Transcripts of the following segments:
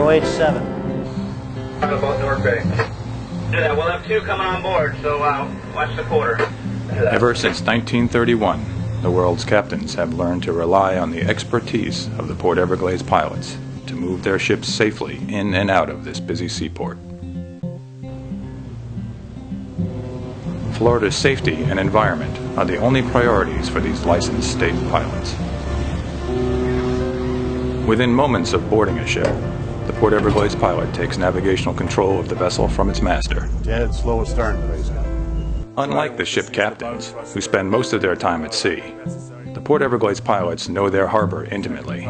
OH7. About North Bay. Yeah, we'll have 2 coming on board, so watch the quarter. Ever since 1931, the world's captains have learned to rely on the expertise of the Port Everglades pilots to move their ships safely in and out of this busy seaport. Florida's safety and environment are the only priorities for these licensed state pilots. Within moments of boarding a ship, the Port Everglades pilot takes navigational control of the vessel from its master. Dead slow astern, please. Unlike the ship captains, who spend most of their time at sea, the Port Everglades pilots know their harbor intimately.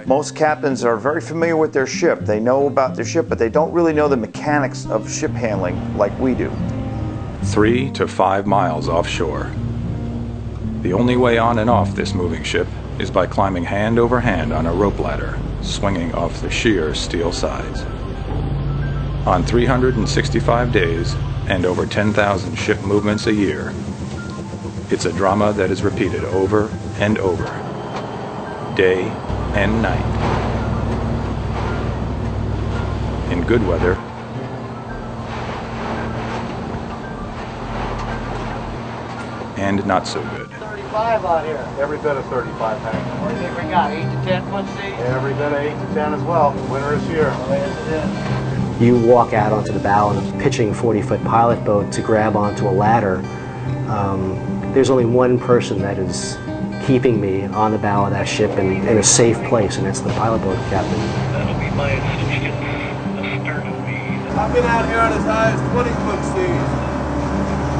Most captains are very familiar with their ship. They know about their ship, but they don't really know the mechanics of ship handling like we do. 3 to 5 miles offshore. The only way on and off this moving ship is by climbing hand over hand on a rope ladder, swinging off the sheer steel sides. On 365 days and over 10,000 ship movements a year, it's a drama that is repeated over and over, day and night. In good weather, and not so good. 35 out here. Every bit of 35, Hank. What do you think we got, 8 to 10 foot seas? Every bit of 8 to 10 as well. Winter is here. Oh, yes, it is. You walk out onto the bow and pitching 40-foot pilot boat to grab onto a ladder. There's only one person that is keeping me on the bow of that ship in a safe place, and that's the pilot boat captain. That'll be my assistant, astern of me. I've been out here on as high as 20-foot seas.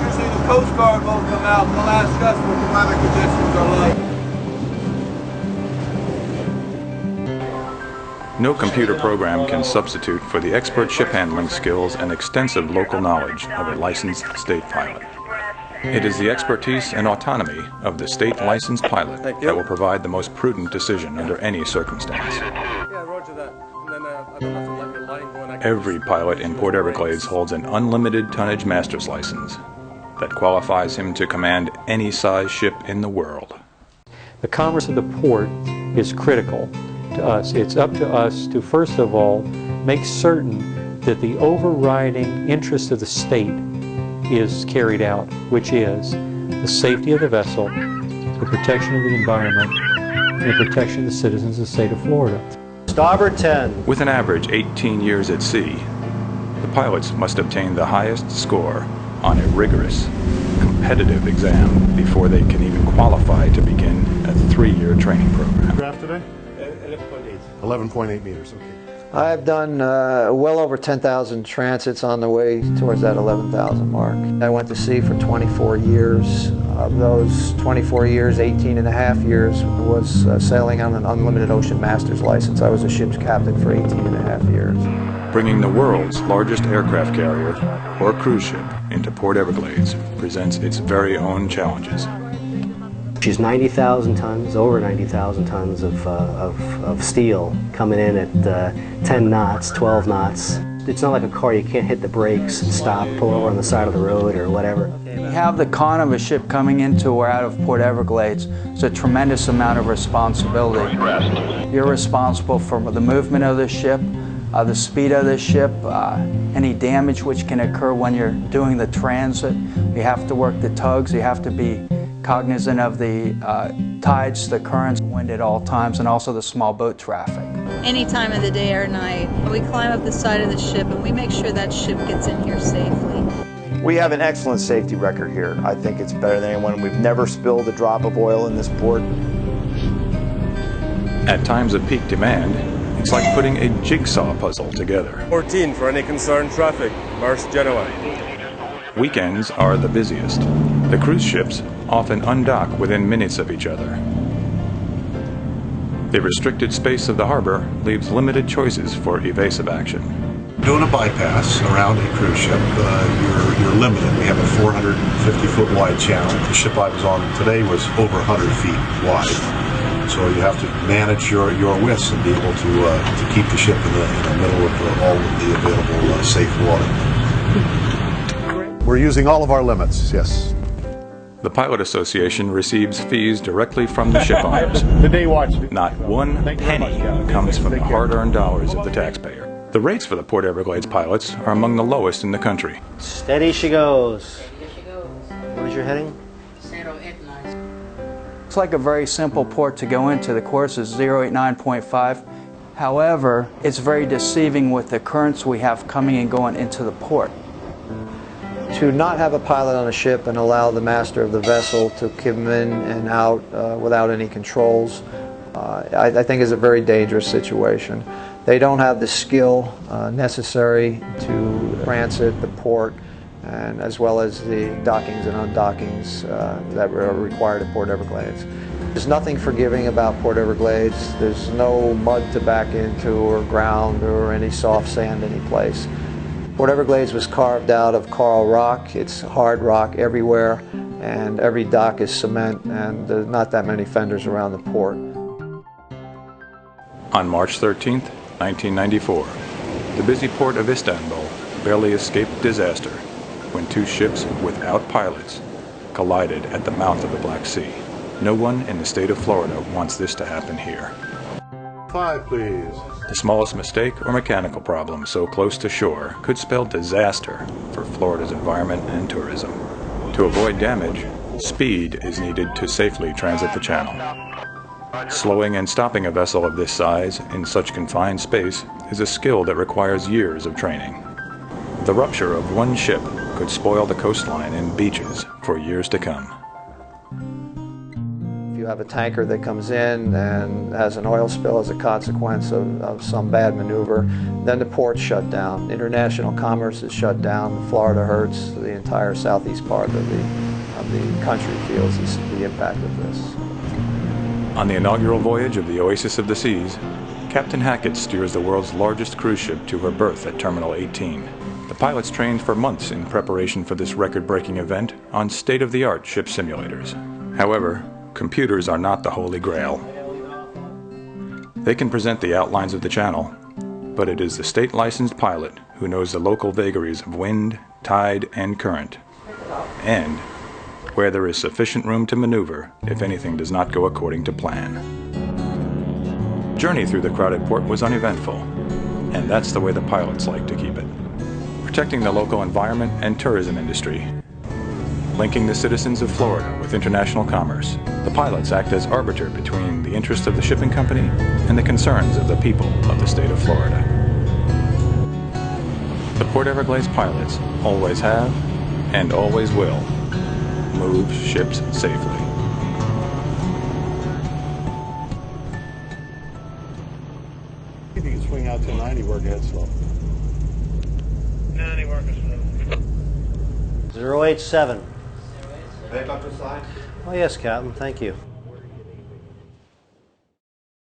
Usually the Coast Guard won't come out, and they'll ask us what the weather conditions are like. No computer program can substitute for the expert ship handling skills and extensive local knowledge of a licensed state pilot. It is the expertise and autonomy of the state licensed pilot that will provide the most prudent decision under any circumstance. Yeah, roger that. And then I don't have to let your line go. Every pilot in Port Everglades holds an unlimited tonnage master's license that qualifies him to command any size ship in the world. The commerce of the port is critical to us. It's up to us to, first of all, make certain that the overriding interest of the state is carried out, which is the safety of the vessel, the protection of the environment, and the protection of the citizens of the state of Florida. Starboard 10. With an average 18 years at sea, the pilots must obtain the highest score on a rigorous, competitive exam before they can even qualify to begin a 3-year training program. Draft today? 11.8 meters, okay. I've done well over 10,000 transits on the way towards that 11,000 mark. I went to sea for 24 years. Of those 24 years, 18 and a half years was sailing on an unlimited ocean master's license. I was a ship's captain for 18 and a half years. Bringing the world's largest aircraft carrier or cruise ship into Port Everglades presents its very own challenges. She's 90,000 tons, over 90,000 tons of steel coming in at 10 knots, 12 knots. It's not like a car, you can't hit the brakes and stop, pull over on the side of the road or whatever. You have the con of a ship coming into or out of Port Everglades. It's a tremendous amount of responsibility. You're responsible for the movement of the ship, the speed of the ship, any damage which can occur when you're doing the transit. You have to work the tugs, you have to be cognizant of the tides, the currents, wind at all times, and also the small boat traffic. Any time of the day or night, we climb up the side of the ship and we make sure that ship gets in here safely. We have an excellent safety record here. I think it's better than anyone. We've never spilled a drop of oil in this port. At times of peak demand, it's like putting a jigsaw puzzle together. 14 for any concerned traffic, Mars Genoa. Weekends are the busiest. The cruise ships often undock within minutes of each other. The restricted space of the harbor leaves limited choices for evasive action. Doing a bypass around a cruise ship, you're limited. We have a 450-foot wide channel. The ship I was on today was over 100 feet wide. So you have to manage your widths and be able to keep the ship in the middle of all of the available safe water. We're using all of our limits, yes. The Pilot Association receives fees directly from the ship owners. The day watch. Not one penny comes from the hard-earned dollars of the taxpayer. The rates for the Port Everglades pilots are among the lowest in the country. Steady she goes. What is your heading? It's like a very simple port to go into. The course is 089.5. However, it's very deceiving with the currents we have coming and going into the port. To not have a pilot on a ship and allow the master of the vessel to come in and out without any controls, I think is a very dangerous situation. They don't have the skill necessary to transit the port, and as well as the dockings and undockings that are required at Port Everglades. There's nothing forgiving about Port Everglades. There's no mud to back into or ground or any soft sand any place. Port Everglades was carved out of coral rock. It's hard rock everywhere, and every dock is cement, and there's not that many fenders around the port. On March 13th, 1994, the busy port of Istanbul barely escaped disaster when two ships without pilots collided at the mouth of the Black Sea. No one in the state of Florida wants this to happen here. 5, please. The smallest mistake or mechanical problem so close to shore could spell disaster for Florida's environment and tourism. To avoid damage, speed is needed to safely transit the channel. Slowing and stopping a vessel of this size in such confined space is a skill that requires years of training. The rupture of one ship could spoil the coastline and beaches for years to come. If you have a tanker that comes in and has an oil spill as a consequence of some bad maneuver, then the port's shut down. International commerce is shut down. Florida hurts. The entire southeast part of the country feels the impact of this. On the inaugural voyage of the Oasis of the Seas, Captain Hackett steers the world's largest cruise ship to her berth at Terminal 18. The pilots trained for months in preparation for this record-breaking event on state-of-the-art ship simulators. However, computers are not the holy grail. They can present the outlines of the channel, but it is the state-licensed pilot who knows the local vagaries of wind, tide, and current, and where there is sufficient room to maneuver if anything does not go according to plan. Journey through the crowded port was uneventful, and that's the way the pilots like to keep it. Protecting the local environment and tourism industry, linking the citizens of Florida with international commerce, the pilots act as arbiter between the interests of the shipping company and the concerns of the people of the state of Florida. The Port Everglades pilots always have and always will move ships safely. You can swing out to 90, work ahead slow. 90 working slow. 087. Back up the side. Oh yes, Captain, thank you.